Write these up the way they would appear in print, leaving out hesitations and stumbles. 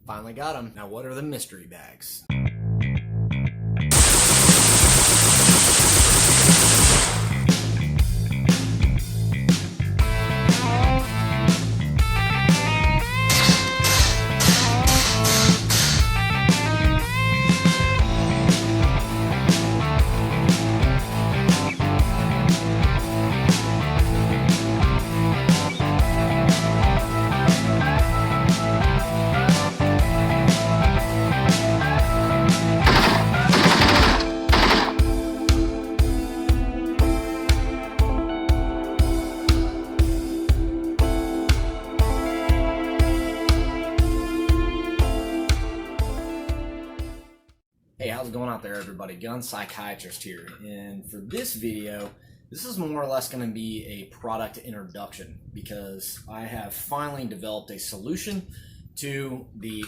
Finally got them. Now what are the mystery bags? Hey, how's it going out there, everybody? Gun Psychiatrist here, and for this video, this is more or less going to be a product introduction because I have finally developed a solution to the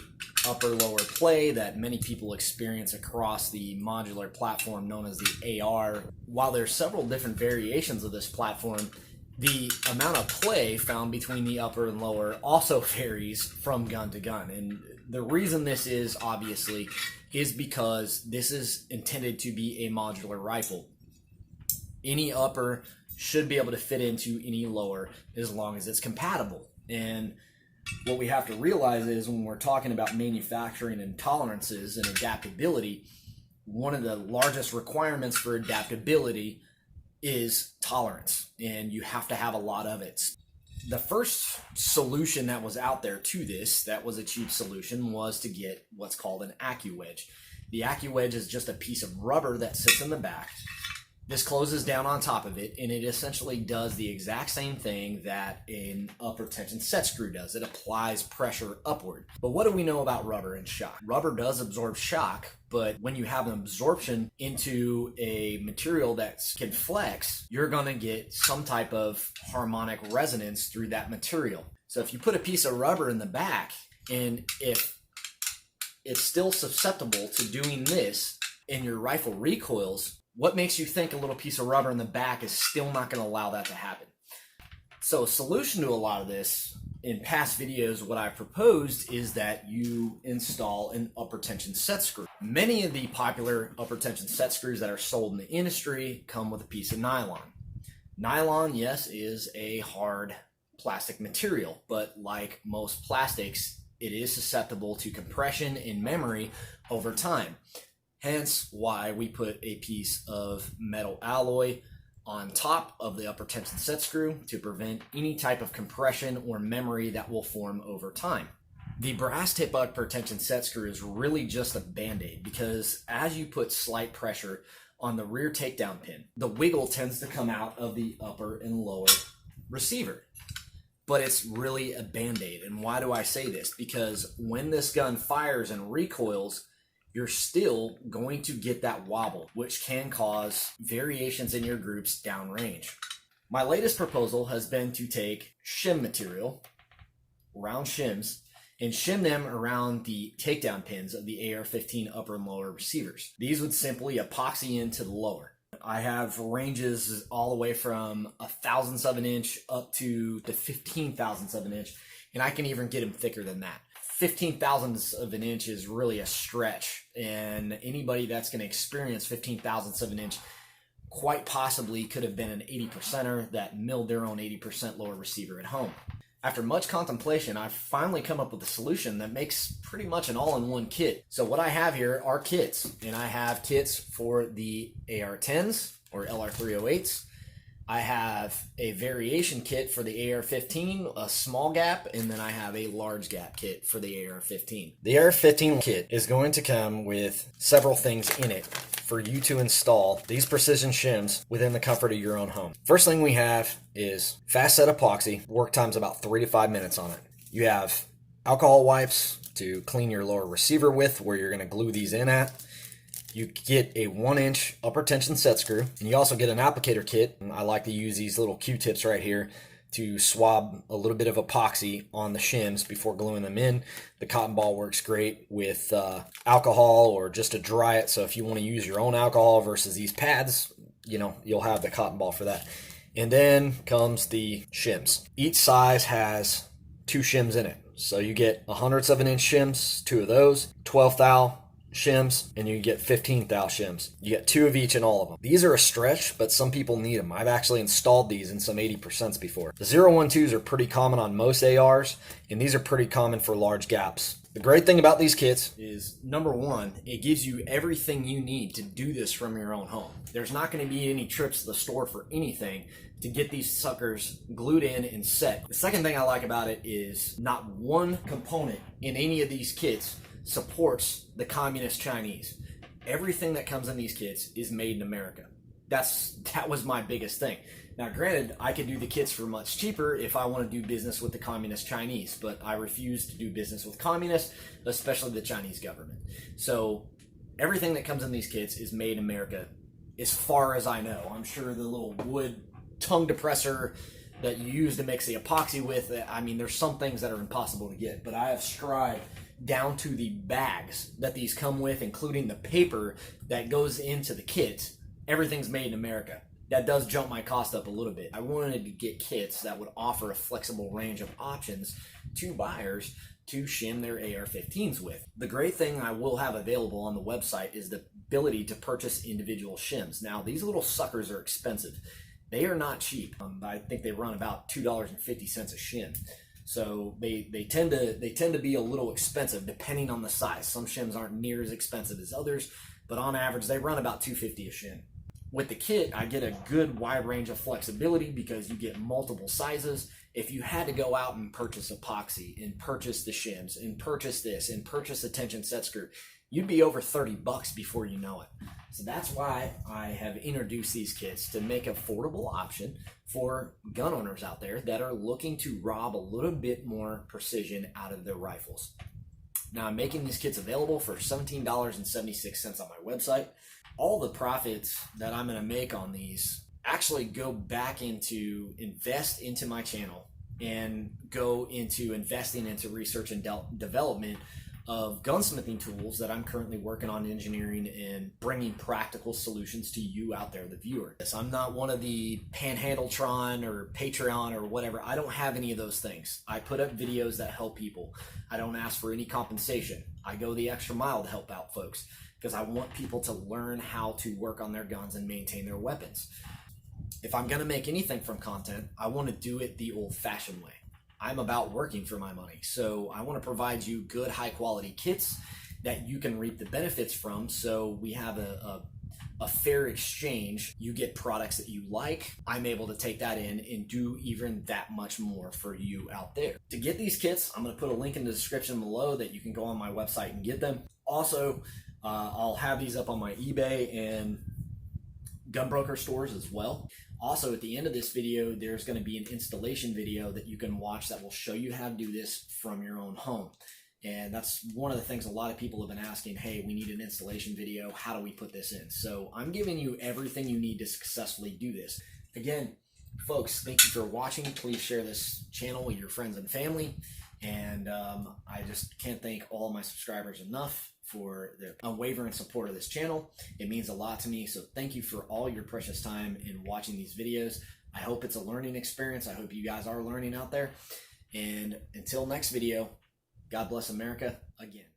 upper-lower play that many people experience across the modular platform known as the AR. While there's several different variations of this platform, the amount of play found between the upper and lower also varies from gun to gun. And the reason this is, obviously, is because this is intended to be a modular rifle. Any upper should be able to fit into any lower as long as it's compatible. And what we have to realize is when we're talking about manufacturing and tolerances and adaptability, one of the largest requirements for adaptability is tolerance, and you have to have a lot of it. The first solution that was out there to this, that was a cheap solution, was to get what's called an AccuWedge. The AccuWedge is just a piece of rubber that sits in the back. This closes down on top of it, and it essentially does the exact same thing that an upper tension set screw does. It applies pressure upward. But what do we know about rubber and shock? Rubber does absorb shock, but when you have an absorption into a material that can flex, you're going to get some type of harmonic resonance through that material. So if you put a piece of rubber in the back, and if it's still susceptible to doing this and your rifle recoils, what makes you think a little piece of rubber in the back is still not going to allow that to happen? So a solution to a lot of this, in past videos, what I've proposed is that you install an upper tension set screw. Many of the popular upper tension set screws that are sold in the industry come with a piece of nylon. Nylon, yes, is a hard plastic material, but like most plastics, it is susceptible to compression and memory over time. Hence why we put a piece of metal alloy on top of the upper tension set screw to prevent any type of compression or memory that will form over time. The brass tip upper tension set screw is really just a band-aid because as you put slight pressure on the rear takedown pin, the wiggle tends to come out of the upper and lower receiver. But it's really a band-aid. And why do I say this? Because when this gun fires and recoils, you're still going to get that wobble, which can cause variations in your groups downrange. My latest proposal has been to take shim material, round shims, and shim them around the takedown pins of the AR-15 upper and lower receivers. These would simply epoxy into the lower. I have ranges all the way from 1/1000 of an inch up to the 15,000ths of an inch, and I can even get them thicker than that. 15,000ths of an inch is really a stretch, and anybody that's going to experience 15,000ths of an inch quite possibly could have been an 80%er that milled their own 80% lower receiver at home. After much contemplation, I've finally come up with a solution that makes pretty much an all-in-one kit. So what I have here are kits, and I have kits for the AR-10s or LR308s. I have a variation kit for the AR-15, a small gap, and then I have a large gap kit for the AR-15. The AR-15 kit is going to come with several things in it for you to install these precision shims within the comfort of your own home. First thing we have is fast set epoxy. Work time's about 3 to 5 minutes on it. You have alcohol wipes to clean your lower receiver with where you're going to glue these in at. You get a 1-inch upper tension set screw, and you also get an applicator kit. And I like to use these little Q-tips right here to swab a little bit of epoxy on the shims before gluing them in. The cotton ball works great with alcohol or just to dry it. So if you want to use your own alcohol versus these pads, you'll have the cotton ball for that. And then comes the shims. Each size has 2 shims in it. So you get 100ths of an inch shims, 2 of those, 12 thou shims, and you get 15 thou shims. You get 2 of each in all of them. These are a stretch, but some people need them. I've actually installed these in some 80%s before. The 012s are pretty common on most ARs, and these are pretty common for large gaps. The great thing about these kits is, number one, it gives you everything you need to do this from your own home. There's not going to be any trips to the store for anything to get these suckers glued in and set. The second thing I like about it is not one component in any of these kits supports the communist Chinese. Everything that comes in these kits is made in America. That was my biggest thing. Now, granted, I could do the kits for much cheaper if I want to do business with the communist Chinese, but I refuse to do business with communists, especially the Chinese government. So everything that comes in these kits is made in America, as far as I know. I'm sure the little wood tongue depressor that you use to mix the epoxy with, I mean, there's some things that are impossible to get, but I have strived down to the bags that these come with, including the paper that goes into the kit. Everything's made in America. That does jump my cost up a little bit. I wanted to get kits that would offer a flexible range of options to buyers to shim their AR-15s with. The great thing I will have available on the website is the ability to purchase individual shims. Now, these little suckers are expensive. They are not cheap. I think they run about $2.50 a shim. So they tend to be a little expensive depending on the size. Some shims aren't near as expensive as others, but on average they run about $2.50 a shim. With the kit, I get a good wide range of flexibility because you get multiple sizes. If you had to go out and purchase epoxy and purchase the shims and purchase this and purchase a tension set screw, you'd be over $30 before you know it. So that's why I have introduced these kits to make an affordable option for gun owners out there that are looking to rob a little bit more precision out of their rifles. Now, I'm making these kits available for $17.76 on my website. All the profits that I'm going to make on these actually go back into invest into my channel and go into investing into research and development of gunsmithing tools that I'm currently working on engineering and bringing practical solutions to you out there, the viewer. I'm not one of the Panhandletron or Patreon or whatever. I don't have any of those things. I put up videos that help people. I don't ask for any compensation. I go the extra mile to help out folks because I want people to learn how to work on their guns and maintain their weapons. If I'm going to make anything from content, I want to do it the old-fashioned way. I'm about working for my money, so I want to provide you good, high-quality kits that you can reap the benefits from, so we have a fair exchange. You get products that you like. I'm able to take that in and do even that much more for you out there. To get these kits, I'm going to put a link in the description below that you can go on my website and get them. Also, I'll have these up on my eBay and gunbroker stores as well. Also, at the end of this video, there's going to be an installation video that you can watch that will show you how to do this from your own home. And that's one of the things a lot of people have been asking, hey, we need an installation video. How do we put this in? So I'm giving you everything you need to successfully do this. Again, folks, thank you for watching. Please share this channel with your friends and family. And I just can't thank all of my subscribers enough for their unwavering support of this channel. It means a lot to me, so thank you for all your precious time in watching these videos. I hope it's a learning experience. I hope you guys are learning out there. And until next video, God bless America again.